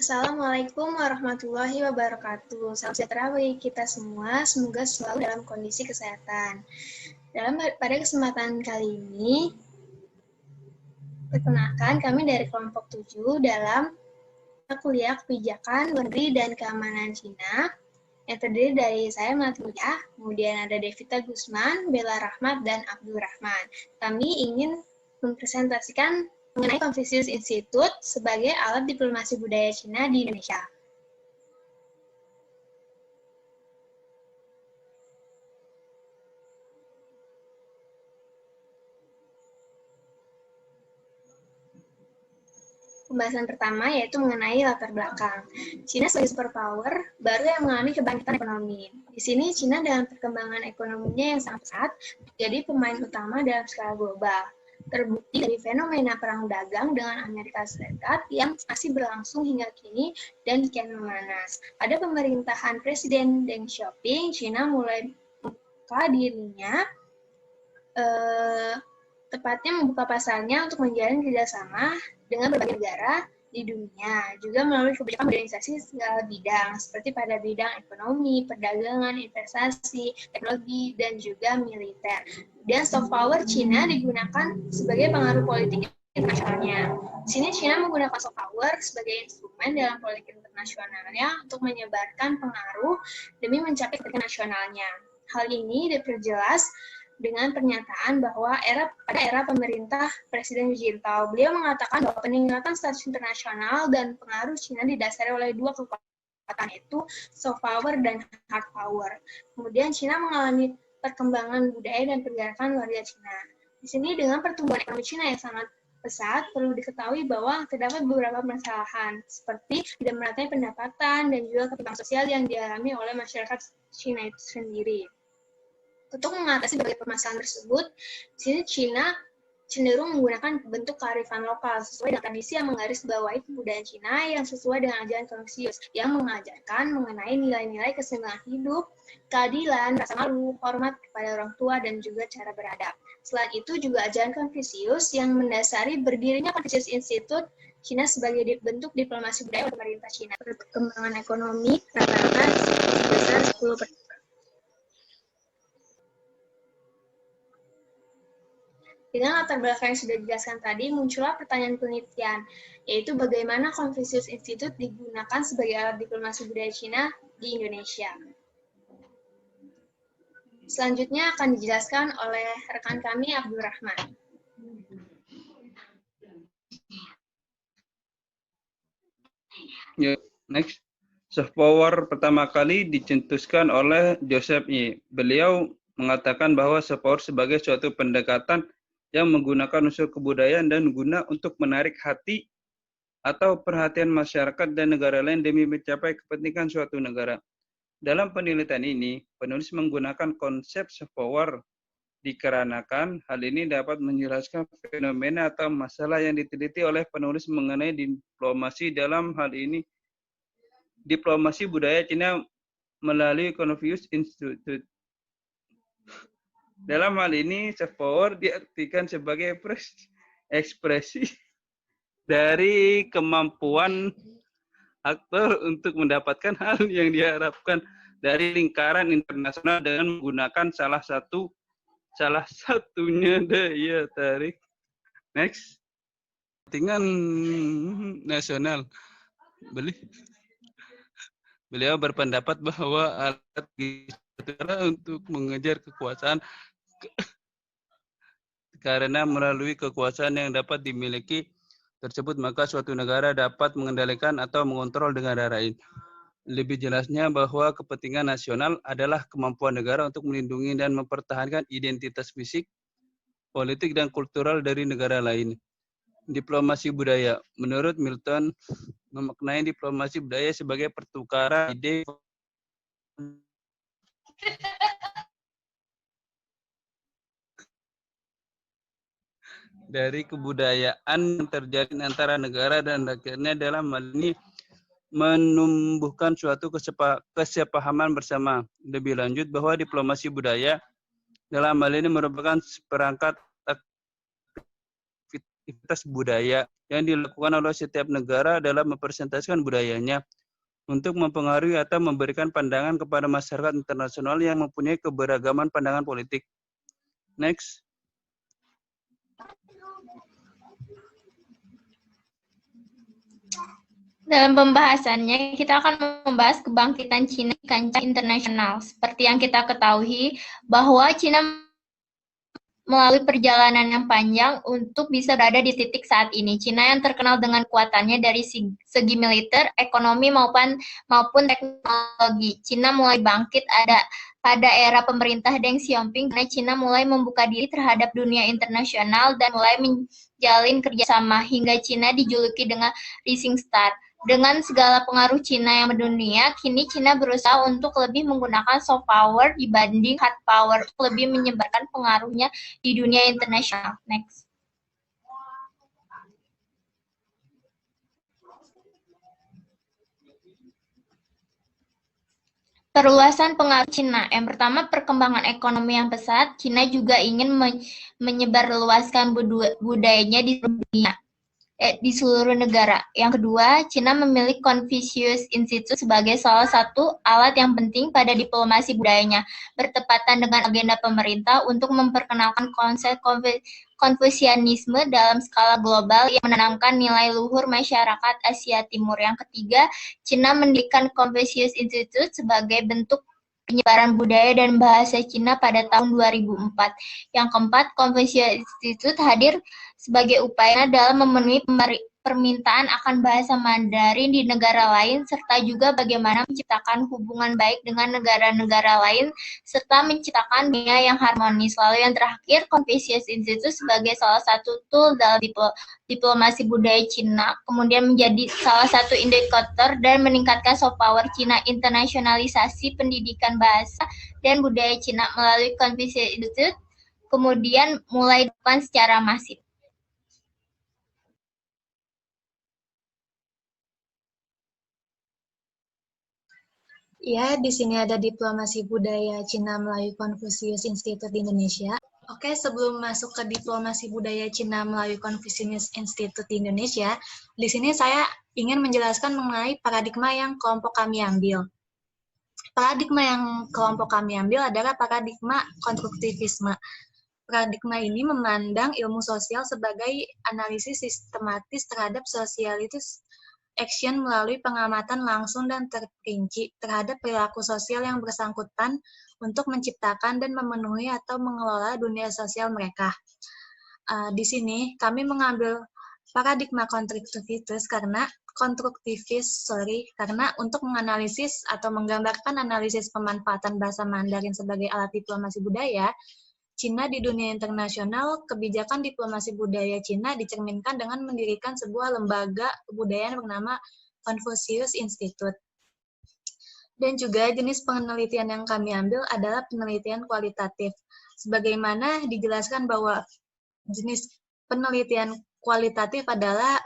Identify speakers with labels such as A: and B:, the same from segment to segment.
A: Assalamualaikum warahmatullahi wabarakatuh. Salam sejahtera bagi kita semua. Semoga selalu dalam kondisi kesehatan. Pada kesempatan kali ini, perkenalkan kami dari kelompok 7 dalam kuliah kebijakan, luar negeri, dan keamanan Cina yang terdiri dari saya Melati, kemudian ada Devita Gusman, Bella Rahmat, dan Abdul Rahman. Kami ingin mempresentasikan mengenai Confucius Institute sebagai alat diplomasi budaya Cina di Indonesia. Pembahasan pertama yaitu mengenai latar belakang. Cina sebagai superpower baru yang mengalami kebangkitan ekonomi. Di sini Cina dalam perkembangan ekonominya yang sangat pesat jadi pemain utama dalam skala global. Terbukti dari fenomena perang dagang dengan Amerika Serikat yang masih berlangsung hingga kini dan kian memanas. Pada pemerintahan Presiden Deng Xiaoping, Cina mulai membuka dirinya tepatnya membuka pasarnya untuk menjalin kerjasama dengan berbagai negara di dunia, juga melalui kebijakan modernisasi segala bidang, seperti pada bidang ekonomi, perdagangan, investasi, teknologi, dan juga militer. Dan soft power Cina digunakan sebagai pengaruh politik internasionalnya. Di sini Cina menggunakan soft power sebagai instrumen dalam politik internasionalnya untuk menyebarkan pengaruh demi mencapai kepentingan nasionalnya. Hal ini diperjelas dengan pernyataan bahwa pada era pemerintah Presiden Xi Jinping, beliau mengatakan bahwa peningkatan status internasional dan pengaruh Cina didasari oleh dua kekuatan, yaitu soft power dan hard power. Kemudian Cina mengalami perkembangan budaya dan pergerakan warga Cina. Di sini dengan pertumbuhan ekonomi Cina yang sangat pesat, perlu diketahui bahwa terdapat beberapa permasalahan, seperti tidak meratanya pendapatan dan juga ketimpangan sosial yang dialami oleh masyarakat Cina itu sendiri. Untuk mengatasi berbagai permasalahan tersebut, di sini Cina cenderung menggunakan bentuk kearifan lokal sesuai dengan tradisi yang menggarisbawahi kebudayaan Cina yang sesuai dengan ajaran Confucius yang mengajarkan mengenai nilai-nilai keseimbangan hidup, keadilan, rasa malu, hormat kepada orang tua, dan juga cara beradab. Selain itu juga ajaran Confucius yang mendasari berdirinya Confucius Institute Cina sebagai bentuk diplomasi budaya pemerintah Cina. Perkembangan ekonomi rata-rata sebesar 10%. Dengan latar belakang yang sudah dijelaskan tadi, muncullah pertanyaan penelitian, yaitu bagaimana Confucius Institute digunakan sebagai alat diplomasi budaya Cina di Indonesia. Selanjutnya akan dijelaskan oleh rekan kami, Abdul Rahman.
B: Next. Soft power pertama kali dicetuskan oleh Joseph Nye. Beliau mengatakan bahwa soft power sebagai suatu pendekatan yang menggunakan unsur kebudayaan dan guna untuk menarik hati atau perhatian masyarakat dan negara lain demi mencapai kepentingan suatu negara. Dalam penelitian ini, penulis menggunakan konsep soft power dikarenakan hal ini dapat menjelaskan fenomena atau masalah yang diteliti oleh penulis mengenai diplomasi. Dalam hal ini, diplomasi budaya Cina melalui Confucius Institute. Dalam hal ini, soft power diartikan sebagai ekspresi dari kemampuan aktor untuk mendapatkan hal yang diharapkan dari lingkaran internasional dengan menggunakan salah satunya daya tarik. Next. Kepentingan nasional. Beliau berpendapat bahwa alat untuk mengejar kekuasaan karena melalui kekuasaan yang dapat dimiliki tersebut maka suatu negara dapat mengendalikan atau mengontrol negara lain. Lebih jelasnya bahwa kepentingan nasional adalah kemampuan negara untuk melindungi dan mempertahankan identitas fisik, politik, dan kultural dari negara lain. Diplomasi budaya. Menurut Milton, memaknai diplomasi budaya sebagai pertukaran ide dari kebudayaan yang terjalin antara negara dan rakyatnya dalam hal ini menumbuhkan suatu kesepahaman bersama. Lebih lanjut bahwa diplomasi budaya dalam hal ini merupakan perangkat aktivitas budaya yang dilakukan oleh setiap negara dalam mempresentasikan budayanya untuk mempengaruhi atau memberikan pandangan kepada masyarakat internasional yang mempunyai keberagaman pandangan politik. Next.
A: Dalam pembahasannya, kita akan membahas kebangkitan Cina di kancah internasional. Seperti yang kita ketahui, bahwa Cina melalui perjalanan yang panjang untuk bisa berada di titik saat ini. Cina yang terkenal dengan kuatannya dari segi militer, ekonomi maupun teknologi. Cina mulai bangkit pada era pemerintah Deng Xiaoping, karena Cina mulai membuka diri terhadap dunia internasional dan mulai menjalin kerjasama hingga Cina dijuluki dengan Rising Star. Dengan segala pengaruh Cina yang mendunia, kini Cina berusaha untuk lebih menggunakan soft power dibanding hard power, lebih menyebarkan pengaruhnya di dunia internasional. Next. Perluasan pengaruh Cina. Yang pertama, perkembangan ekonomi yang pesat. Cina juga ingin menyebarluaskan budayanya di seluruh dunia. Di seluruh negara. Yang kedua, Cina memilih Confucius Institute sebagai salah satu alat yang penting pada diplomasi budayanya, bertepatan dengan agenda pemerintah untuk memperkenalkan konsep Konfusianisme dalam skala global yang menanamkan nilai luhur masyarakat Asia Timur. Yang ketiga, Cina mendirikan Confucius Institute sebagai bentuk penyebaran budaya dan bahasa Cina pada tahun 2004. Yang keempat, Confucius Institute hadir sebagai upaya dalam memenuhi permintaan akan bahasa Mandarin di negara lain, serta juga bagaimana menciptakan hubungan baik dengan negara-negara lain, serta menciptakan dunia yang harmonis. Lalu yang terakhir, Confucius Institute sebagai salah satu tool dalam diplomasi budaya Cina, kemudian menjadi salah satu indikator dan meningkatkan soft power Cina, internasionalisasi pendidikan bahasa dan budaya Cina melalui Confucius Institute, kemudian mulai dilakukan secara masif.
C: Ya, di sini ada diplomasi budaya Cina melalui Confucius Institute di Indonesia. Oke, sebelum masuk ke diplomasi budaya Cina melalui Confucius Institute di Indonesia, di sini saya ingin menjelaskan mengenai paradigma yang kelompok kami ambil. Paradigma yang kelompok kami ambil adalah paradigma konstruktivisme. Paradigma ini memandang ilmu sosial sebagai analisis sistematis terhadap sosialitas action melalui pengamatan langsung dan terperinci terhadap perilaku sosial yang bersangkutan untuk menciptakan dan memenuhi atau mengelola dunia sosial mereka. Di sini kami mengambil paradigma konstruktivis karena untuk menganalisis atau menggambarkan analisis pemanfaatan bahasa Mandarin sebagai alat diplomasi budaya Cina di dunia internasional. Kebijakan diplomasi budaya Cina dicerminkan dengan mendirikan sebuah lembaga kebudayaan bernama Confucius Institute. Dan juga jenis penelitian yang kami ambil adalah penelitian kualitatif. Sebagaimana dijelaskan bahwa jenis penelitian kualitatif adalah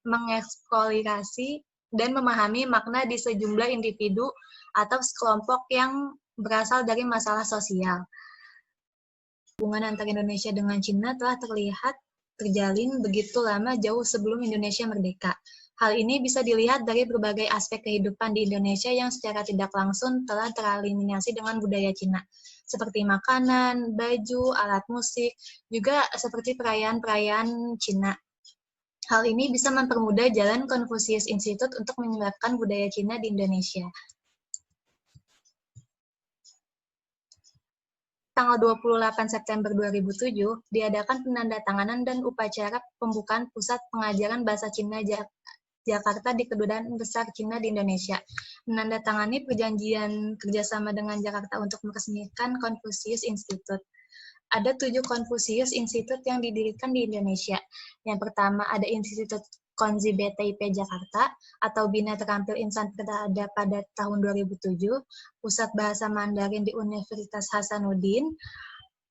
C: mengeksplorasi dan memahami makna di sejumlah individu atau sekelompok yang berasal dari masalah sosial. Hubungan antara Indonesia dengan Cina telah terjalin begitu lama jauh sebelum Indonesia merdeka. Hal ini bisa dilihat dari berbagai aspek kehidupan di Indonesia yang secara tidak langsung telah tereliminasi dengan budaya Cina, seperti makanan, baju, alat musik, juga seperti perayaan-perayaan Cina. Hal ini bisa mempermudah jalan Confucius Institute untuk menyebarkan budaya Cina di Indonesia. Tanggal 28 September 2007, diadakan penandatanganan dan upacara pembukaan Pusat Pengajaran Bahasa Cina Jakarta di Kedutaan Besar Cina di Indonesia. Menandatangani perjanjian kerjasama dengan Jakarta untuk meresmikan Confucius Institute. Ada 7 Confucius Institute yang didirikan di Indonesia. Yang pertama ada Institut Konzi BTIP Jakarta atau Bina Terampil Insan Berada pada tahun 2007, Pusat Bahasa Mandarin di Universitas Hasanuddin,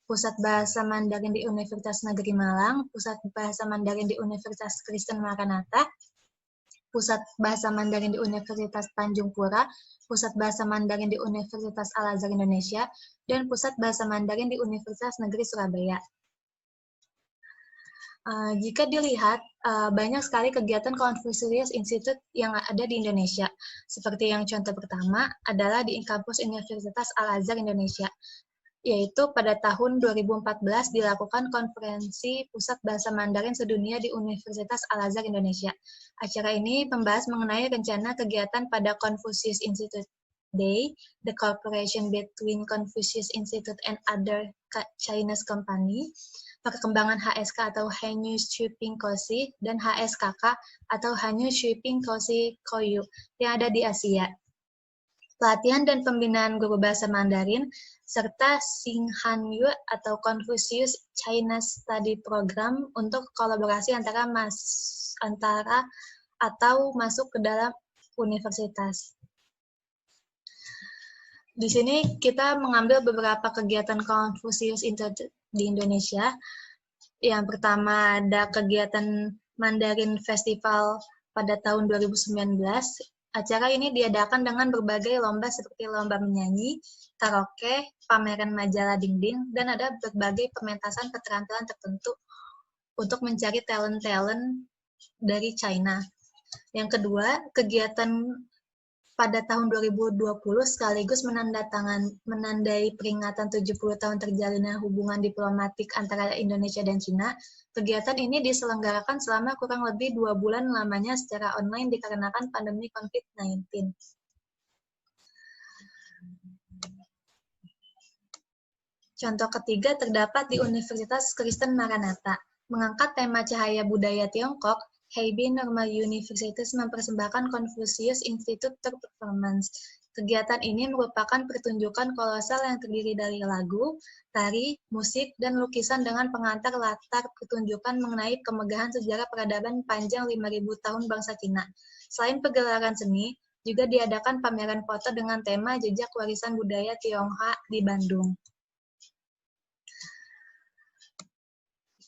C: Pusat Bahasa Mandarin di Universitas Negeri Malang, Pusat Bahasa Mandarin di Universitas Kristen Maranatha, Pusat Bahasa Mandarin di Universitas Tanjung Pura, Pusat Bahasa Mandarin di Universitas Al-Azhar Indonesia, dan Pusat Bahasa Mandarin di Universitas Negeri Surabaya. Jika dilihat, banyak sekali kegiatan Confucius Institute yang ada di Indonesia. Seperti yang contoh pertama adalah di kampus Universitas Al-Azhar Indonesia, yaitu pada tahun 2014 dilakukan konferensi Pusat Bahasa Mandarin Sedunia di Universitas Al-Azhar Indonesia. Acara ini membahas mengenai rencana kegiatan pada Confucius Institute Day, the cooperation between Confucius Institute and other Chinese company, perkembangan HSK atau Hanyu Shipping Kosi, dan HSKK atau Hanyu Shipping Kosi Koyu yang ada di Asia. Pelatihan dan pembinaan guru bahasa Mandarin, serta Xinghanyu atau Confucius China Study Program untuk kolaborasi antara atau masuk ke dalam universitas. Di sini kita mengambil beberapa kegiatan Confucius Institute di Indonesia. Yang pertama ada kegiatan Mandarin Festival pada tahun 2019. Acara ini diadakan dengan berbagai lomba seperti lomba menyanyi, karaoke, pameran majalah dinding, dan ada berbagai pementasan keterampilan tertentu untuk mencari talent-talent dari China. Yang kedua, kegiatan pada tahun 2020 sekaligus menandai peringatan 70 tahun terjalinnya hubungan diplomatik antara Indonesia dan Cina. Kegiatan ini diselenggarakan selama kurang lebih 2 bulan lamanya secara online dikarenakan pandemi COVID-19. Contoh ketiga terdapat di Universitas Kristen Maranatha. Mengangkat tema cahaya budaya Tiongkok, Hebei Normal Universitas mempersembahkan Confucius Institute Performance. Kegiatan ini merupakan pertunjukan kolosal yang terdiri dari lagu, tari, musik, dan lukisan dengan pengantar latar pertunjukan mengenai kemegahan sejarah peradaban panjang 5.000 tahun bangsa Cina. Selain pergelaran seni, juga diadakan pameran foto dengan tema jejak warisan budaya Tionghoa di Bandung.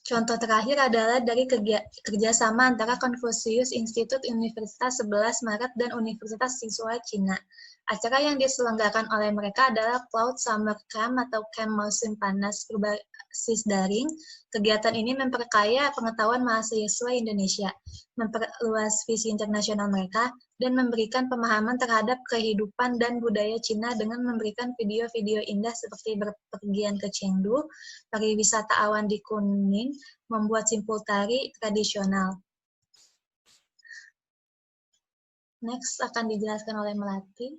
C: Contoh terakhir adalah dari kerjasama antara Confucius Institute Universitas 11 Maret dan Universitas Siswa Cina. Acara yang diselenggarakan oleh mereka adalah Cloud Summer Camp atau Camp Musim Panas berbasis daring. Kegiatan ini memperkaya pengetahuan mahasiswa Indonesia, memperluas visi internasional mereka, dan memberikan pemahaman terhadap kehidupan dan budaya Cina dengan memberikan video-video indah seperti berpergian ke Chengdu, pariwisata awan di Kunming, membuat simpul tari tradisional. Next akan dijelaskan oleh Melati.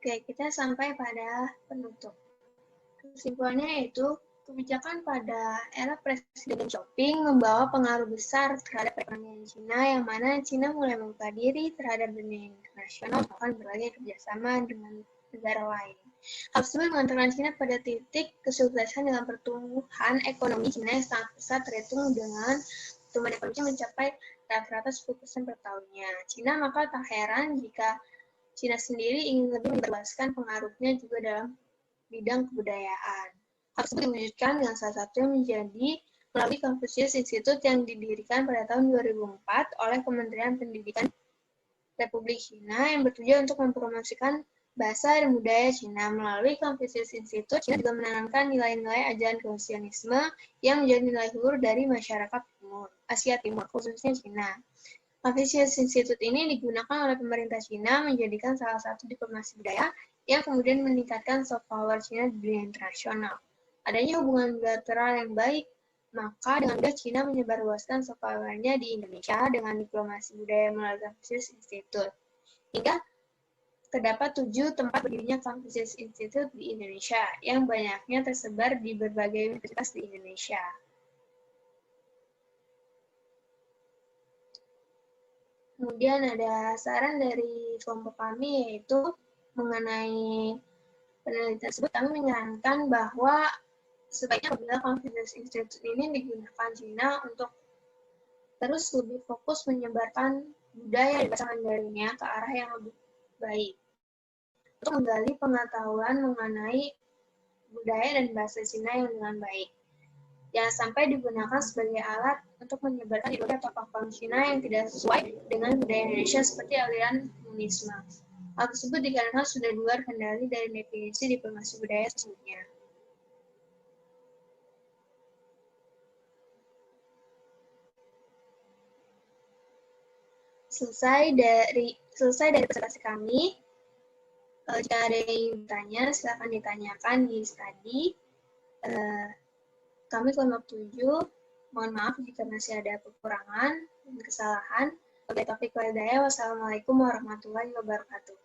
A: Oke, kita sampai pada penutup. Kesimpulannya yaitu, kebijakan pada era Presiden Shopping membawa pengaruh besar terhadap perekonomian Cina, yang mana Cina mulai membuka diri terhadap dunia internasional, bahkan berbagai kerjasama dengan negara lain. Hal tersebut mengantarkan Cina pada titik kesuksesan dalam pertumbuhan ekonomi Cina yang sangat besar, terhitung dengan pertumbuhan ekonomi mencapai rata-rata 10% per tahunnya. Cina maka tak heran jika Cina sendiri ingin lebih menyebarluaskan pengaruhnya juga dalam bidang kebudayaan. Hal tersebut diwujudkan dengan salah satu yang menjadi melalui Confucius Institute yang didirikan pada tahun 2004 oleh Kementerian Pendidikan Republik Cina yang bertujuan untuk mempromosikan bahasa dan budaya Cina. Melalui Confucius Institute, Cina juga menanamkan nilai-nilai ajaran Konfusianisme yang menjadi nilai luhur dari masyarakat Asia Timur, khususnya Cina. Confucius Institute ini digunakan oleh pemerintah Cina menjadikan salah satu diplomasi budaya yang kemudian meningkatkan soft power Cina di dunia internasional. Adanya hubungan bilateral yang baik, maka dengan mudah Cina menyebarluaskan soft power-nya di Indonesia dengan diplomasi budaya melalui Confucius Institute. Hingga terdapat 7 tempat berdirinya Confucius Institute di Indonesia, yang banyaknya tersebar di berbagai universitas di Indonesia. Kemudian ada saran dari kelompok kami, yaitu mengenai penelitian tersebut, kami menyarankan bahwa sebaiknya apabila Confucius Institute ini digunakan Cina untuk terus lebih fokus menyebarkan budaya dan bahasa Mandarinnya ke arah yang lebih baik, untuk menggali pengetahuan mengenai budaya dan bahasa Cina yang dengan baik. Jangan sampai digunakan sebagai alat untuk menyebarkan ideologi atau paham Cina yang tidak sesuai dengan budaya Indonesia seperti aliran komunisme. Hal tersebut dikarenakan sudah di luar kendali dari definisi diplomasi budaya sesungguhnya. selesai dari presentasi kami. Jika ada yang ingin bertanya, silakan ditanyakan di study. Kami kelompok 7, mohon maaf jika masih ada kekurangan dan kesalahan. Wassalamualaikum warahmatullahi wabarakatuh.